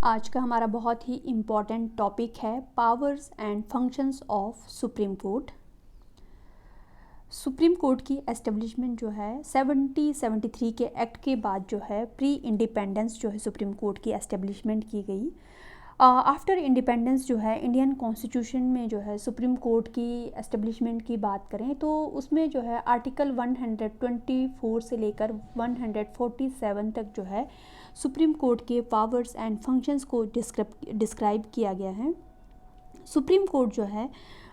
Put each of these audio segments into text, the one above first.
आज का हमारा बहुत ही इम्पॉर्टेंट टॉपिक है powers and functions of supreme court. Supreme court की एस्टेब्लिशमेंट जो है 73 के एक्ट के बाद जो है प्री इंडिपेंडेंस जो है सुप्रीम कोर्ट की एस्टेब्लिशमेंट की गई। आफ्टर इंडिपेंडेंस जो है इंडियन कॉन्स्टिट्यूशन में जो है सुप्रीम कोर्ट की एस्टेब्लिशमेंट की बात करें तो उसमें जो है आर्टिकल 124 से लेकर 147 तक जो है सुप्रीम कोर्ट के पावर्स एंड फंक्शंस को डिस्क्राइब किया गया है। सुप्रीम कोर्ट जो है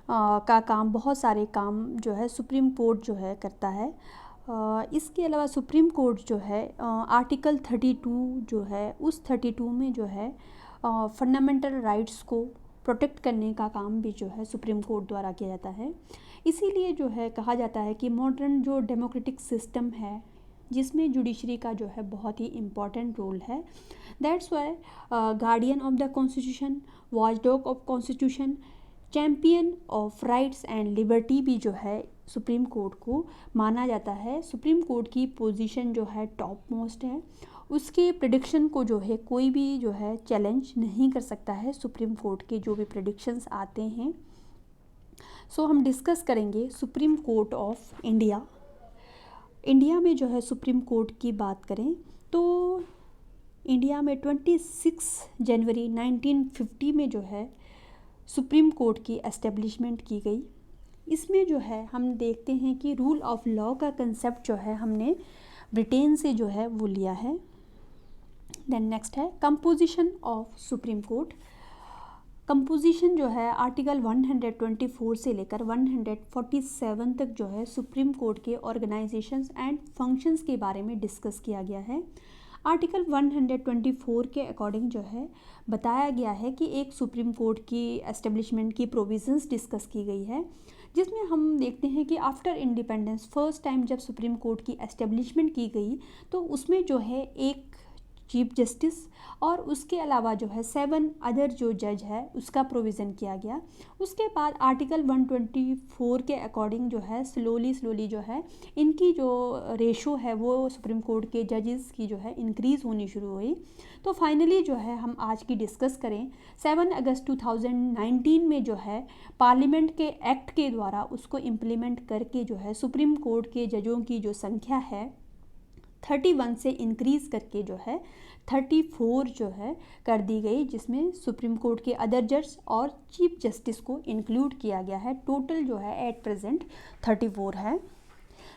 का काम, बहुत सारे काम जो है सुप्रीम कोर्ट जो है करता है। इसके अलावा सुप्रीम कोर्ट जो है आर्टिकल 32 जो है उस 32 में जो है फंडामेंटल राइट्स को प्रोटेक्ट करने का काम भी जो है सुप्रीम कोर्ट द्वारा किया जाता है। इसीलिए जो है कहा जाता है कि मॉडर्न जो डेमोक्रेटिक सिस्टम है जिसमें जुडिशरी का जो है बहुत ही इम्पॉर्टेंट रोल है, that's why guardian of the constitution, watchdog of constitution, champion of rights and liberty भी जो है सुप्रीम कोर्ट को माना जाता है। सुप्रीम कोर्ट की पोजीशन जो है टॉप मोस्ट है, उसके प्रेडिक्शन को जो है कोई भी जो है चैलेंज नहीं कर सकता है। सुप्रीम कोर्ट के जो भी प्रेडिक्शंस आते हैं, सो हम डिस्कस करेंगे supreme court of India. India में जो है सुप्रीम कोर्ट की बात करें तो इंडिया में 26 जनवरी 1950 में जो है सुप्रीम कोर्ट की एस्टेब्लिशमेंट की गई। इसमें जो है हम देखते हैं कि रूल ऑफ लॉ का कंसेप्ट जो है हमने ब्रिटेन से जो है वो लिया है। देन नेक्स्ट है composition of supreme court. Composition जो है आर्टिकल 124 से लेकर 147 तक जो है सुप्रीम कोर्ट के ऑर्गेनाइजेशंस एंड फंक्शंस के बारे में डिस्कस किया गया है। आर्टिकल 124 के अकॉर्डिंग जो है बताया गया है कि एक सुप्रीम कोर्ट की एस्टेब्लिशमेंट की प्रोविजंस डिस्कस की गई है, जिसमें हम देखते हैं कि आफ्टर इंडिपेंडेंस फर्स्ट टाइम जब सुप्रीम कोर्ट की एस्टेब्लिशमेंट की गई तो उसमें जो है एक चीफ जस्टिस और उसके अलावा जो है 7 अदर जो जज है उसका प्रोविज़न किया गया। उसके बाद आर्टिकल 124 के अकॉर्डिंग जो है स्लोली जो है इनकी जो रेशो है वो सुप्रीम कोर्ट के जजेस की जो है इंक्रीज़ होनी शुरू हुई। तो फाइनली जो है हम आज की डिस्कस करें 7 अगस्त 2019 में जो है पार्लियामेंट के एक्ट के द्वारा उसको इम्प्लीमेंट करके जो है सुप्रीम कोर्ट के जजों की जो संख्या है 31 से इंक्रीज़ करके जो है 34 जो है कर दी गई, जिसमें सुप्रीम कोर्ट के अदर जज और चीफ जस्टिस को इंक्लूड किया गया है। टोटल जो है एट प्रेजेंट 34 है।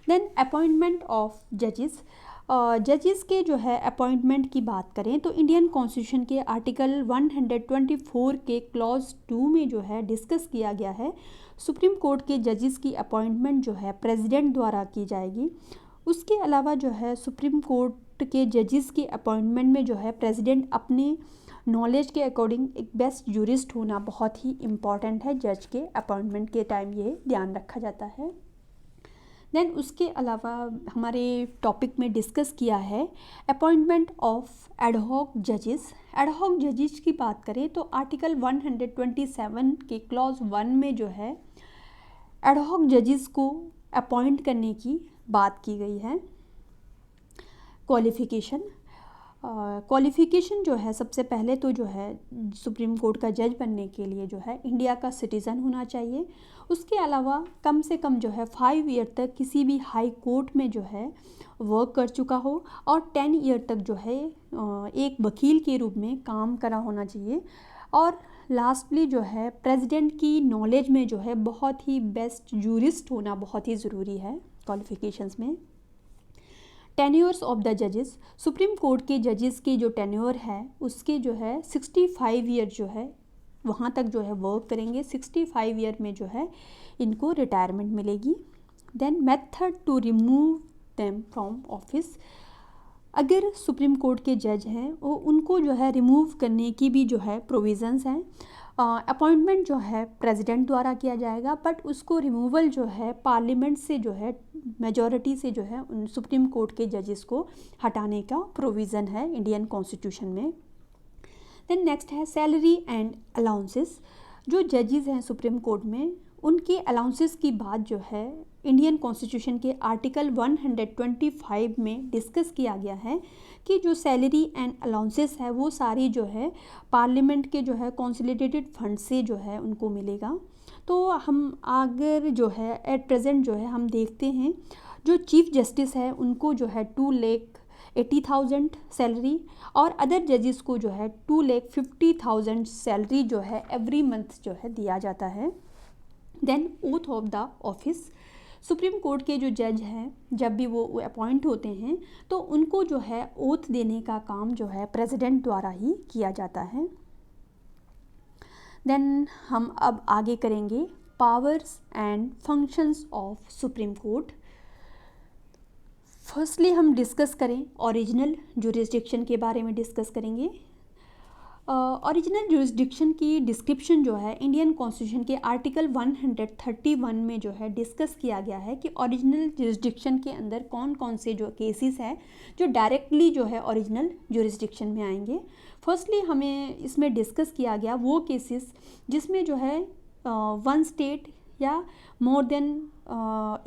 देन अपॉइंटमेंट ऑफ जजेस। जजेस के जो है अपॉइंटमेंट की बात करें तो इंडियन कॉन्स्टिट्यूशन के आर्टिकल 124 के क्लॉज 2 में जो है डिस्कस किया गया है सुप्रीम कोर्ट के जजेस की अपॉइंटमेंट जो है प्रेसिडेंट द्वारा की जाएगी। उसके अलावा जो है सुप्रीम कोर्ट के जजेस की अपॉइंटमेंट में जो है प्रेसिडेंट अपने नॉलेज के अकॉर्डिंग एक बेस्ट जूरिस्ट होना बहुत ही इम्पॉर्टेंट है। जज के अपॉइंटमेंट के टाइम ये ध्यान रखा जाता है। देन उसके अलावा हमारे टॉपिक में डिस्कस किया है अपॉइंटमेंट ऑफ एडहॉक जजेस। एडहॉक जजेस की बात करें तो आर्टिकल 127 के क्लॉज 1 में जो है एडहॉक जजेस को अपॉइंट करने की बात की गई है। क्वालिफ़िकेशन जो है सबसे पहले तो जो है सुप्रीम कोर्ट का जज बनने के लिए जो है इंडिया का सिटीज़न होना चाहिए। उसके अलावा कम से कम जो है 5 ईयर तक किसी भी हाई कोर्ट में जो है वर्क कर चुका हो और 10 ईयर तक जो है एक वकील के रूप में काम करा होना चाहिए। और लास्टली जो है प्रेसिडेंट की नॉलेज में जो है बहुत ही बेस्ट जूरिस्ट होना बहुत ही ज़रूरी है क्वालिफ़िकेशंस में। टेन्योर्स ऑफ द जजेस। सुप्रीम कोर्ट के जजेस की जो टेन्योर है उसके जो है 65 ईयर जो है वहाँ तक जो है वर्क करेंगे। 65 ईयर में जो है इनको रिटायरमेंट मिलेगी। Then method to remove them from office. अगर सुप्रीम कोर्ट के जज हैं वो उनको जो है रिमूव करने की भी जो है प्रोविज़न्स हैं। अपॉइंटमेंट जो है प्रेसिडेंट द्वारा किया जाएगा, बट उसको रिमूवल जो है पार्लियामेंट से जो है मेजॉरिटी से जो है उन सुप्रीम कोर्ट के जजेस को हटाने का प्रोविज़न है इंडियन कॉन्स्टिट्यूशन में। देन नेक्स्ट है सैलरी एंड अलाउंसेस। जो जजेस हैं सुप्रीम कोर्ट में उनके अलाउंसेस की बात जो है इंडियन कॉन्स्टिट्यूशन के आर्टिकल 125 में डिस्कस किया गया है कि जो सैलरी एंड अलाउंसेस है वो सारी जो है पार्लियामेंट के जो है कंसोलिडेटेड फंड से जो है उनको मिलेगा। तो हम अगर जो है एट प्रेजेंट जो है हम देखते हैं जो चीफ जस्टिस है उनको जो है 2,80,000 सैलरी और अदर जजेस को जो है 2,50,000 सैलरी जो है एवरी मंथ जो है दिया जाता है। Then oath of the office, supreme court के जो जज हैं जब भी वो अपॉइंट होते हैं तो उनको जो है ओथ देने का काम जो है प्रेसिडेंट द्वारा ही किया जाता है। देन हम अब आगे करेंगे powers and functions of supreme court. Firstly हम डिस्कस करें ओरिजिनल जुरिस्डिक्शन के बारे में डिस्कस करेंगे। ओरिजिनल जुरिस्डिक्शन की डिस्क्रिप्शन जो है इंडियन कॉन्स्टिट्यूशन के आर्टिकल 131 में जो है डिस्कस किया गया है कि ओरिजिनल जुरिस्डिक्शन के अंदर कौन कौन से जो केसेस हैं जो डायरेक्टली जो है ओरिजिनल जुरिस्डिक्शन में आएंगे। फर्स्टली हमें इसमें डिस्कस किया गया वो केसेस जिसमें जो है वन स्टेट या मोर देन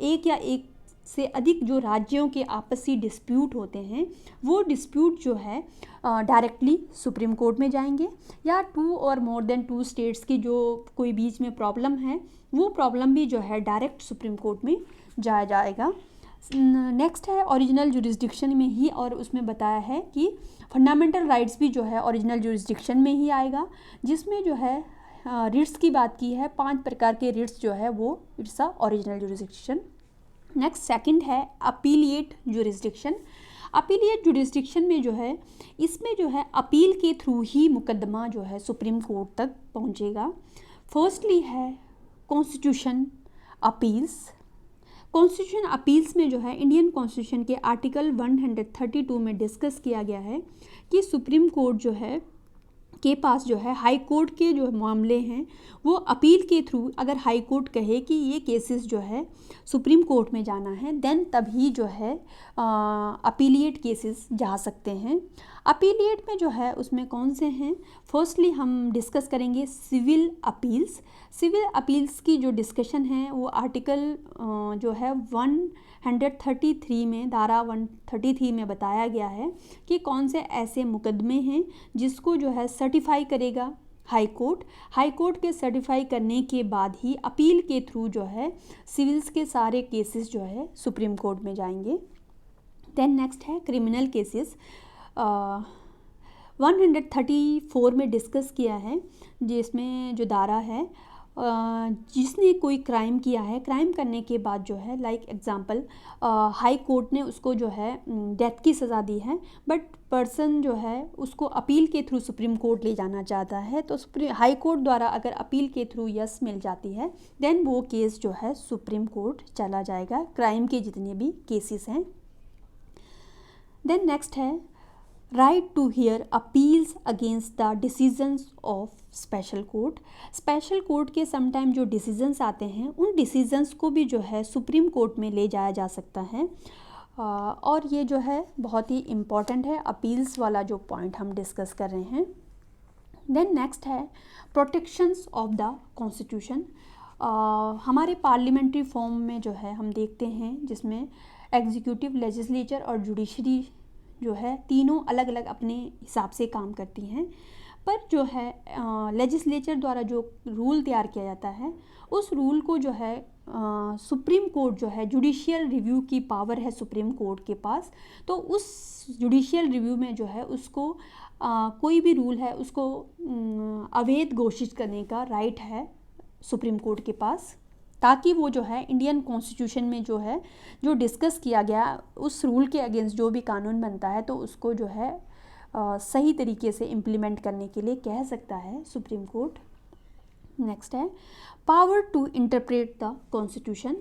एक या एक से अधिक जो राज्यों के आपसी डिस्प्यूट होते हैं वो डिस्प्यूट जो है डायरेक्टली सुप्रीम कोर्ट में जाएंगे, या 2 और मोर देन 2 स्टेट्स की जो कोई बीच में प्रॉब्लम है वो प्रॉब्लम भी जो है डायरेक्ट सुप्रीम कोर्ट में जाया जाएगा। नेक्स्ट है ओरिजिनल जुरिस्डिक्शन में ही, और उसमें बताया है कि फंडामेंटल राइट्स भी जो है ओरिजिनल जुरिस्डिक्शन में ही आएगा, जिसमें जो है रिट्स की बात की है 5 प्रकार के रिट्स जो है वो it's a original jurisdiction. Next second है अपीलिएट जुरिस्डिक्शन। अपीलिएट जुरिस्डिक्शन में जो है इसमें जो है अपील के थ्रू ही मुकदमा जो है सुप्रीम कोर्ट तक पहुंचेगा। फर्स्टली है कॉन्स्टिट्यूशन अपील्स। कॉन्स्टिट्यूशन अपील्स में जो है इंडियन कॉन्स्टिट्यूशन के आर्टिकल 132 में डिस्कस किया गया है कि सुप्रीम कोर्ट जो है के पास जो है हाई कोर्ट के जो मामले हैं वो अपील के थ्रू, अगर हाई कोर्ट कहे कि ये केसेस जो है सुप्रीम कोर्ट में जाना है देन तभी जो है अपीलिएट केसेस जा सकते हैं। अपीलिएट में जो है उसमें कौन से हैं, फर्स्टली हम डिस्कस करेंगे सिविल अपील्स। सिविल अपील्स की जो डिस्कशन है वो आर्टिकल जो है 133 में, धारा 133 में बताया गया है कि कौन से ऐसे मुकदमे हैं जिसको जो है सर्टिफाई करेगा हाई कोर्ट। हाई कोर्ट के सर्टिफाई करने के बाद ही अपील के थ्रू जो है सिविल्स के सारे केसेस जो है सुप्रीम कोर्ट में जाएंगे। देन नेक्स्ट है क्रिमिनल केसेस। 134 में डिस्कस किया है, जिसमें जो धारा है जिसने कोई क्राइम किया है, क्राइम करने के बाद जो है लाइक एग्जांपल हाई कोर्ट ने उसको जो है डेथ की सज़ा दी है, बट पर्सन जो है उसको अपील के थ्रू सुप्रीम कोर्ट ले जाना चाहता है, तो हाई कोर्ट द्वारा अगर अपील के थ्रू यस मिल जाती है देन वो केस जो है सुप्रीम कोर्ट चला जाएगा, क्राइम के जितने भी केसेस हैं। देन नेक्स्ट है right to hear appeals against the decisions of special court. Special court के समटाइम जो डिसीजंस आते हैं उन डिसीजंस को भी जो है सुप्रीम कोर्ट में ले जाया जा सकता है, और ये जो है बहुत ही इम्पॉर्टेंट है अपील्स वाला जो पॉइंट हम डिस्कस कर रहे हैं। देन नेक्स्ट है प्रोटेक्शंस ऑफ द कॉन्स्टिट्यूशन। हमारे पार्लियामेंट्री फॉर्म में जो है हम देखते हैं जिसमें एग्जीक्यूटिव, लेजिस्लेचर और जुडिशरी जो है तीनों अलग अलग अपने हिसाब से काम करती हैं, पर जो है लेजिस्लेचर द्वारा जो रूल तैयार किया जाता है उस रूल को जो है सुप्रीम कोर्ट जो है जुडिशियल रिव्यू की पावर है सुप्रीम कोर्ट के पास, तो उस जुडिशियल रिव्यू में जो है उसको कोई भी रूल है उसको अवैध घोषित करने का राइट है सुप्रीम कोर्ट के पास, ताकि वो जो है इंडियन कॉन्स्टिट्यूशन में जो है जो डिस्कस किया गया उस रूल के अगेंस्ट जो भी कानून बनता है तो उसको जो है सही तरीके से इम्प्लीमेंट करने के लिए कह सकता है सुप्रीम कोर्ट। नेक्स्ट है power to interpret the constitution.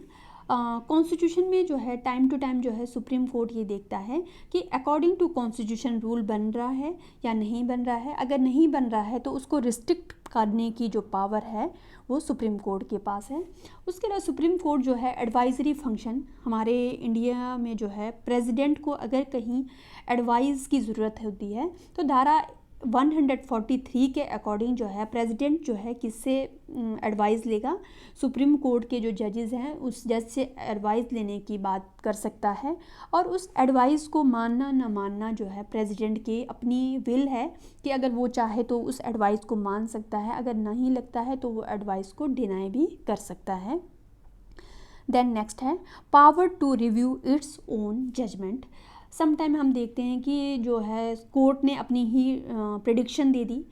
Constitution में जो है टाइम टू टाइम जो है सुप्रीम कोर्ट ये देखता है कि अकॉर्डिंग टू कॉन्स्टिट्यूशन रूल बन रहा है या नहीं बन रहा है, अगर नहीं बन रहा है तो उसको रिस्ट्रिक्ट करने की जो पावर है वो सुप्रीम कोर्ट के पास है। उसके अलावा सुप्रीम कोर्ट जो है एडवाइजरी फंक्शन, हमारे इंडिया में जो है प्रेसिडेंट को अगर कहीं एडवाइस की ज़रूरत होती है तो धारा 143 के अकॉर्डिंग जो है प्रेसिडेंट जो है किससे एडवाइस लेगा, सुप्रीम कोर्ट के जो जजेस हैं उस जज से एडवाइस लेने की बात कर सकता है, और उस एडवाइस को मानना ना मानना जो है प्रेसिडेंट की अपनी विल है कि अगर वो चाहे तो उस एडवाइस को मान सकता है, अगर नहीं लगता है तो वो एडवाइस को डिनाई भी कर सकता है। देन नेक्स्ट है power to review its own judgement. Sometime हम देखते हैं कि जो है कोर्ट ने अपनी ही प्रेडिक्शन दे दी,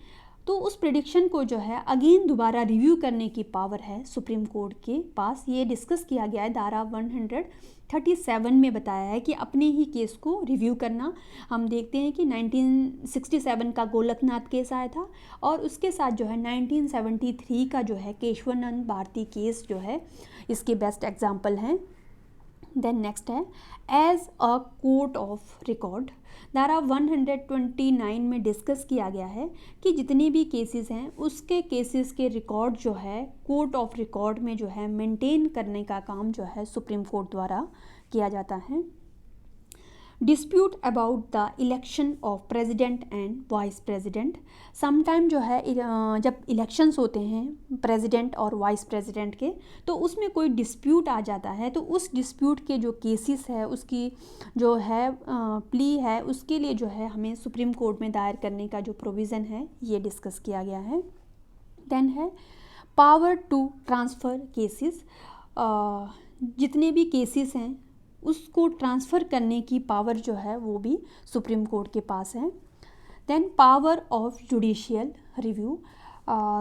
तो उस प्रेडिक्शन को जो है अगेन दोबारा रिव्यू करने की पावर है सुप्रीम कोर्ट के पास। ये डिस्कस किया गया है धारा 137 में बताया है कि अपने ही केस को रिव्यू करना। हम देखते हैं कि 1967 का गोलकनाथ केस आया था, और उसके साथ जो है 1973 का जो है केशवानंद भारती केस जो है इसके बेस्ट एग्जाम्पल हैं। देन नेक्स्ट है as a court of record. धारा 129 में डिस्कस किया गया है कि जितने भी केसेस हैं उसके केसेस के रिकॉर्ड जो है कोर्ट ऑफ रिकॉर्ड में जो है मेंटेन करने का काम जो है सुप्रीम कोर्ट द्वारा किया जाता है। Dispute about the election of president and vice president. Sometime जो है जब इलेक्शंस होते हैं प्रेसिडेंट और वाइस प्रेसिडेंट के, तो उसमें कोई डिस्प्यूट आ जाता है, तो उस डिस्प्यूट के जो केसेस है उसकी जो है प्ली है उसके लिए जो है हमें सुप्रीम कोर्ट में दायर करने का जो प्रोविज़न है ये डिस्कस किया गया है। देन है पावर टू ट्रांसफ़र केसेस। जितने भी केसेस हैं उसको ट्रांसफ़र करने की पावर जो है वो भी सुप्रीम कोर्ट के पास है। Then power of judicial review.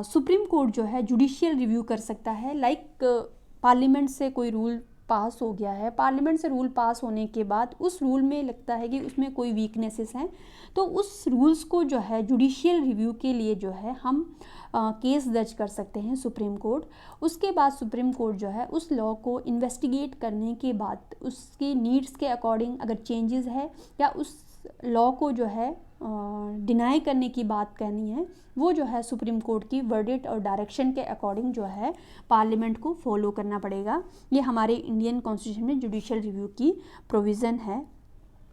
Supreme court जो है जुडिशियल रिव्यू कर सकता है। लाइक पार्लियामेंट से कोई रूल पास हो गया है, पार्लियामेंट से रूल पास होने के बाद उस रूल में लगता है कि उसमें कोई वीकनेसेस हैं, तो उस रूल्स को जो है जुडिशियल रिव्यू के लिए जो है हम केस दर्ज कर सकते हैं सुप्रीम कोर्ट। उसके बाद सुप्रीम कोर्ट जो है उस लॉ को इन्वेस्टिगेट करने के बाद उसकी नीड्स के अकॉर्डिंग अगर चेंजेस है या उस लॉ को जो है डिनाई करने की बात करनी है, वो जो है सुप्रीम कोर्ट की वर्डिक्ट और डायरेक्शन के अकॉर्डिंग जो है पार्लियामेंट को फॉलो करना पड़ेगा। ये हमारे इंडियन कॉन्स्टिट्यूशन में जुडिशियल रिव्यू की प्रोविज़न है।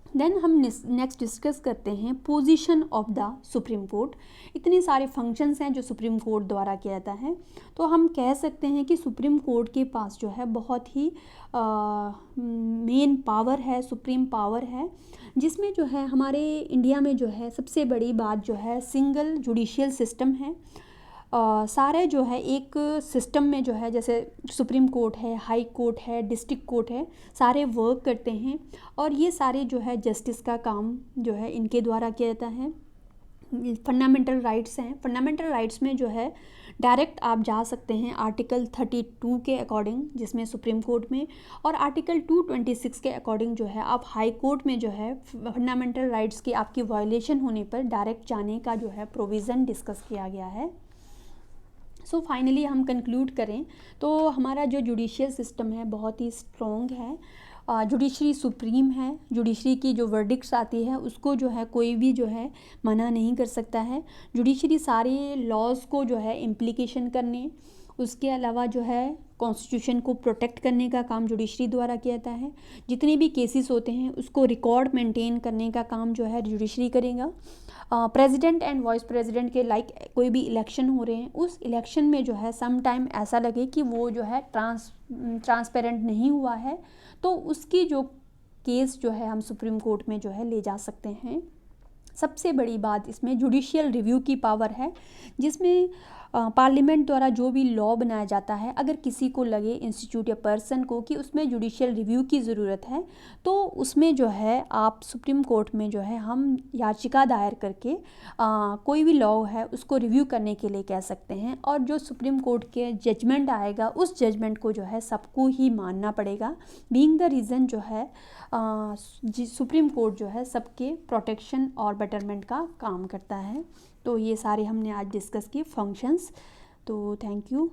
देन हम नेक्स्ट डिस्कस करते हैं position of the supreme court. इतने सारे फंक्शंस हैं जो सुप्रीम कोर्ट द्वारा किया जाता है, तो हम कह सकते हैं कि सुप्रीम कोर्ट के पास जो है बहुत ही मेन पावर है, सुप्रीम पावर है, जिसमें जो है हमारे इंडिया में जो है सबसे बड़ी बात जो है सिंगल जुडिशियल सिस्टम है। सारे जो है एक सिस्टम में जो है जैसे सुप्रीम कोर्ट है, हाई कोर्ट है, डिस्ट्रिक्ट कोर्ट है, सारे वर्क करते हैं, और ये सारे जो है जस्टिस का काम जो है इनके द्वारा किया जाता है। फंडामेंटल राइट्स हैं, फंडामेंटल राइट्स में जो है डायरेक्ट आप जा सकते हैं आर्टिकल 32 के अकॉर्डिंग जिसमें सुप्रीम कोर्ट में, और आर्टिकल 226 के अकॉर्डिंग जो है आप हाई कोर्ट में जो है फंडामेंटल राइट्स की आपकी वायलेशन होने पर डायरेक्ट जाने का जो है प्रोविज़न डिस्कस किया गया है। सो फाइनली हम कंक्लूड करें तो हमारा जो जुडिशियल सिस्टम है बहुत ही स्ट्रॉन्ग है, जुडिशरी सुप्रीम है, जुडिशरी की जो वर्डिक्ट्स आती है उसको जो है कोई भी जो है मना नहीं कर सकता है। जुडिशरी सारे लॉज को जो है इम्प्लीकेशन करने, उसके अलावा जो है कॉन्स्टिट्यूशन को प्रोटेक्ट करने का काम जुडिशरी द्वारा किया जाता है। जितने भी केसेस होते हैं उसको रिकॉर्ड मेंटेन करने का काम जो है जुडिशरी करेगा। प्रेसिडेंट एंड वाइस प्रेसिडेंट के लाइक कोई भी इलेक्शन हो रहे हैं, उस इलेक्शन में जो है सम टाइम ऐसा लगे कि वो जो है ट्रांसपेरेंट नहीं हुआ है, तो उसकी जो केस जो है हम सुप्रीम कोर्ट में जो है ले जा सकते हैं। सबसे बड़ी बात इसमें जुडिशियल रिव्यू की पावर है, जिसमें पार्लियामेंट द्वारा जो भी लॉ बनाया जाता है, अगर किसी को लगे इंस्टीट्यूट या पर्सन को कि उसमें जुडिशियल रिव्यू की ज़रूरत है, तो उसमें जो है आप सुप्रीम कोर्ट में जो है हम याचिका दायर करके कोई भी लॉ है उसको रिव्यू करने के लिए कह सकते हैं, और जो सुप्रीम कोर्ट के जजमेंट आएगा उस जजमेंट को जो है सबको ही मानना पड़ेगा। बीइंग द रीज़न जो है सुप्रीम कोर्ट जो है सबके प्रोटेक्शन और बेटरमेंट का काम करता है। तो ये सारे हमने आज डिस्कस किए फंक्शंस। तो थैंक यू।